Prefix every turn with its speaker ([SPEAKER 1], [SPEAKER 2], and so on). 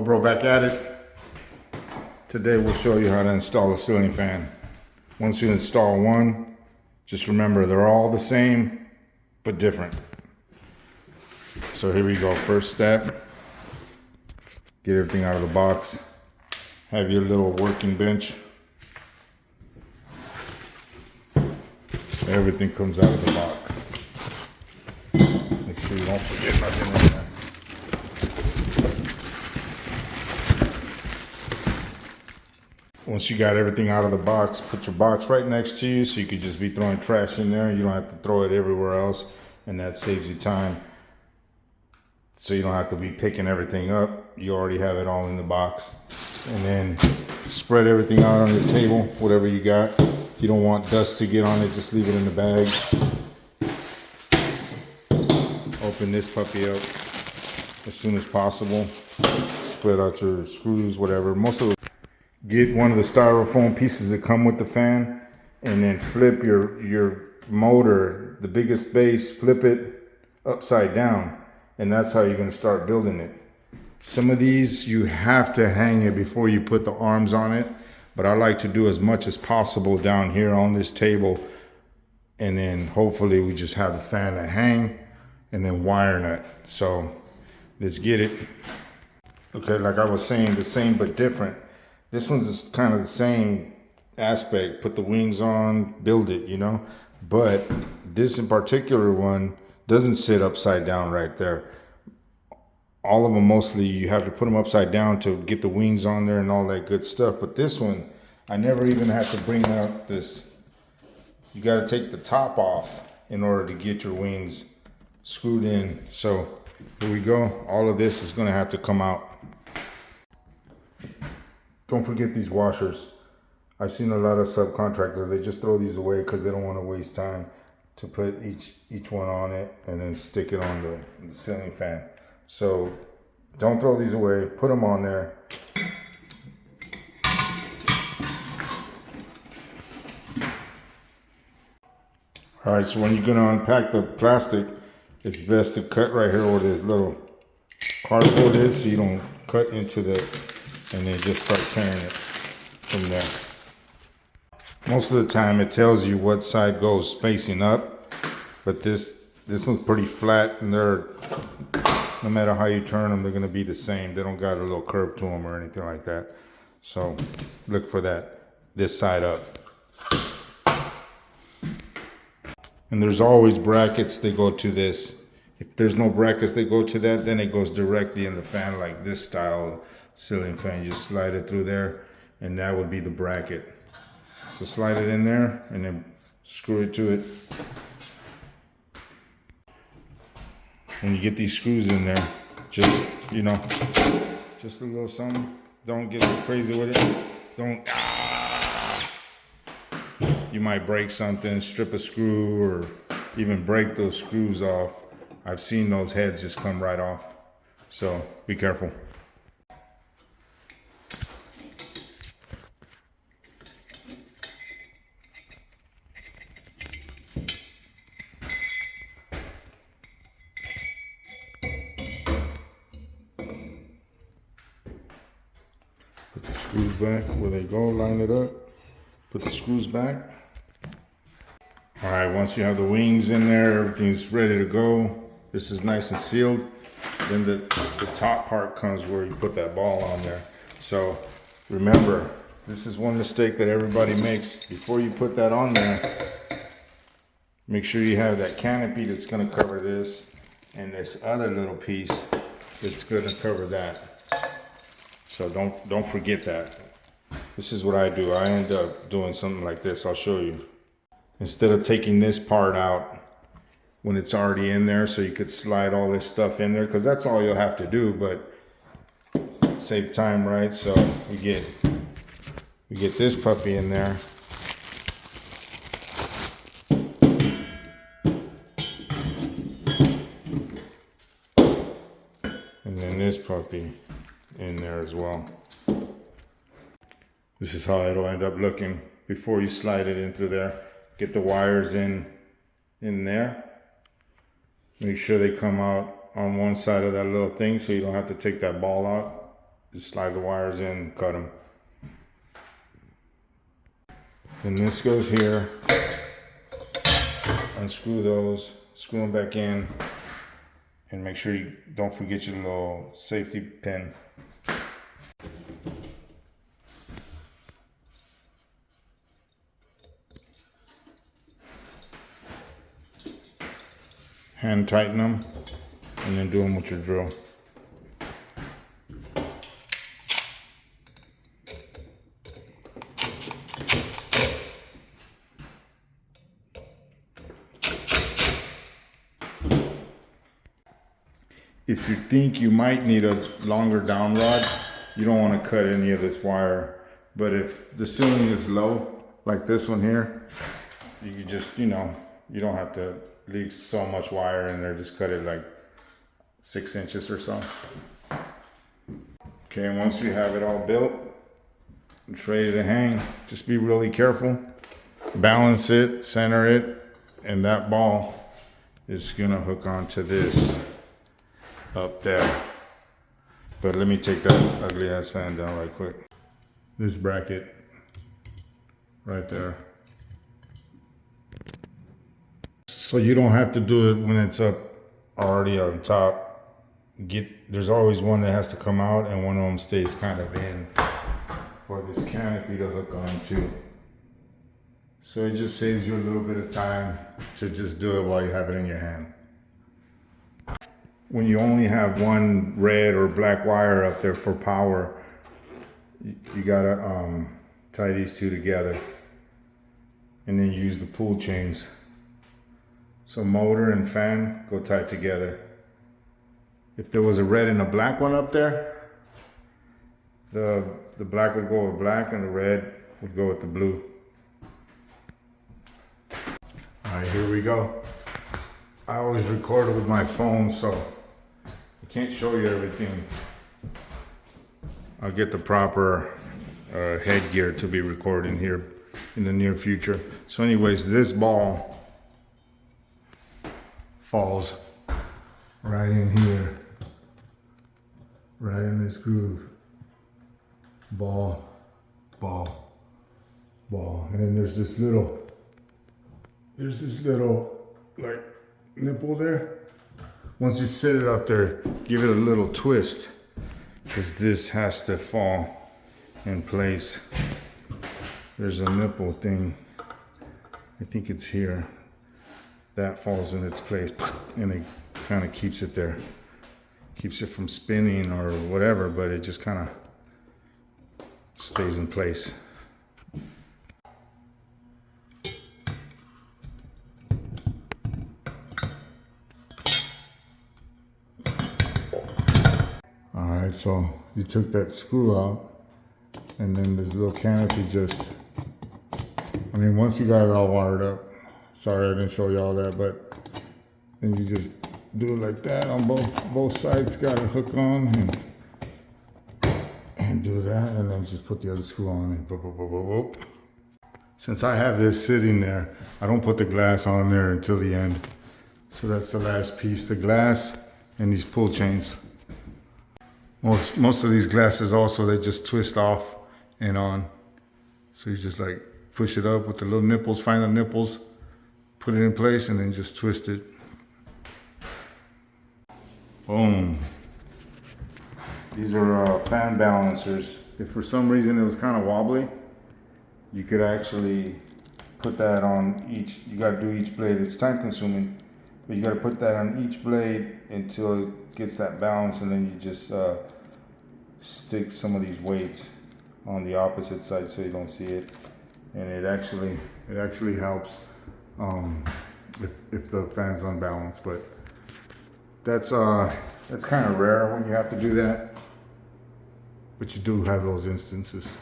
[SPEAKER 1] Bro, back at it. Today we'll show you how to install a ceiling fan. Once you install one, just remember they're all the same but different. So here we go. First step, get everything out of the box. Have your little working bench. Everything comes out of the box. Make sure you don't forget nothing in there. Once you got everything out of the box, put your box right next to you so you could just be throwing trash in there. You don't have to throw it everywhere else, and that saves you time. So you don't have to be picking everything up. You already have it all in the box. And then spread everything out on your table, whatever you got. If you don't want dust to get on it, just leave it in the bag. Open this puppy up as soon as possible. Spread out your screws, whatever. Get one of the styrofoam pieces that come with the fan, and then flip your motor, the biggest base, flip it upside down, and that's how you're going to start building it. Some of these you have to hang it before you put the arms on it, but I like to do as much as possible down here on this table, and then hopefully we just have the fan to hang and then wire nut. So let's get it. Okay, like I was saying, the same but different. This one's just kind of the same aspect. Put the wings on, build it, you know. But this in particular one doesn't sit upside down right there. All of them mostly you have to put them upside down to get the wings on there and all that good stuff. But this one, I never even have to bring out this. You got to take the top off in order to get your wings screwed in. So here we go. All of this is going to have to come out. Don't forget these washers. I've seen a lot of subcontractors, they just throw these away because they don't want to waste time to put each one on it and then stick it on the ceiling fan. So don't throw these away, put them on there. All right, so when you're gonna unpack the plastic, it's best to cut right here where this little cardboard is so you don't cut into and then just start tearing it from there. Most of the time it tells you what side goes facing up, but this one's pretty flat, and no matter how you turn them, they're gonna be the same. They don't got a little curve to them or anything like that. So look for this side up. And there's always brackets that go to this. If there's no brackets that go to that, then it goes directly in the fan like this style ceiling fan. You just slide it through there, and that would be the bracket. So slide it in there and then screw it to it. When you get these screws in there, just, you know, just a little something. Don't get crazy with it. You might break something, strip a screw, or even break those screws off. I've seen those heads just come right off. So be careful. Put the screws back where they go, line it up, put the screws back. All right, once you have the wings in there, everything's ready to go. This is nice and sealed. Then the top part comes where you put that ball on there. So remember, this is one mistake that everybody makes. Before you put that on there, make sure you have that canopy that's gonna cover this, and this other little piece that's gonna cover that. So don't forget that. This is what I do. I end up doing something like this. I'll show you. Instead of taking this part out when it's already in there, so you could slide all this stuff in there, because that's all you'll have to do, but save time, right? So we get this puppy in there. And then this puppy in there as well. This is how it'll end up looking before you slide it into there. Get the wires in there. Make sure they come out on one side of that little thing so you don't have to take that ball out. Just slide the wires in, cut them. Then this goes here. Unscrew those, screw them back in, and make sure you don't forget your little safety pin. Hand tighten them, and then do them with your drill. If you think you might need a longer down rod, you don't want to cut any of this wire. But if the ceiling is low, like this one here, you can just, you don't have to leave so much wire in there. Just cut it like 6 inches or so. Okay, and once you have it all built, it's ready to hang. Just be really careful. Balance it, center it, and that ball is gonna hook onto this up there. But let me take that ugly ass fan down right quick. This bracket right there. So you don't have to do it when it's up already on top. There's always one that has to come out, and one of them stays kind of in for this canopy to hook onto. So it just saves you a little bit of time to just do it while you have it in your hand. When you only have one red or black wire up there for power, you gotta tie these two together and then use the pull chains. So motor and fan go tight together. If there was a red and a black one up there, the black would go with black and the red would go with the blue. All right, here we go. I always record it with my phone, so I can't show you everything. I'll get the proper headgear to be recording here in the near future. So anyways, this ball falls right in here, right in this groove. Ball, ball, ball. And then there's this little like nipple there. Once you set it up there, give it a little twist, because this has to fall in place. There's a nipple thing, I think it's here, that falls in its place, and it kind of keeps it there, keeps it from spinning or whatever, but it just kind of stays in place. Alright, so you took that screw out, and then this little canopy once you got it all wired up, sorry I didn't show you all that, but then you just do it like that on both sides, got a hook on, and do that, and then just put the other screw on, and boop, boop, boop, boop, boop. Since I have this sitting there, I don't put the glass on there until the end. So that's the last piece, the glass and these pull chains. Most of these glasses also, they just twist off and on. So you just like push it up with the little nipples, find the nipples, put it in place, and then just twist it. Boom. These are fan balancers. If for some reason it was kind of wobbly, you could actually put that on each, you gotta do each blade. It's time consuming, but you gotta put that on each blade until it gets that balance, and then you just stick some of these weights on the opposite side so you don't see it. And it actually helps if the fan's unbalanced, but that's kind of rare when you have to do that, but you do have those instances.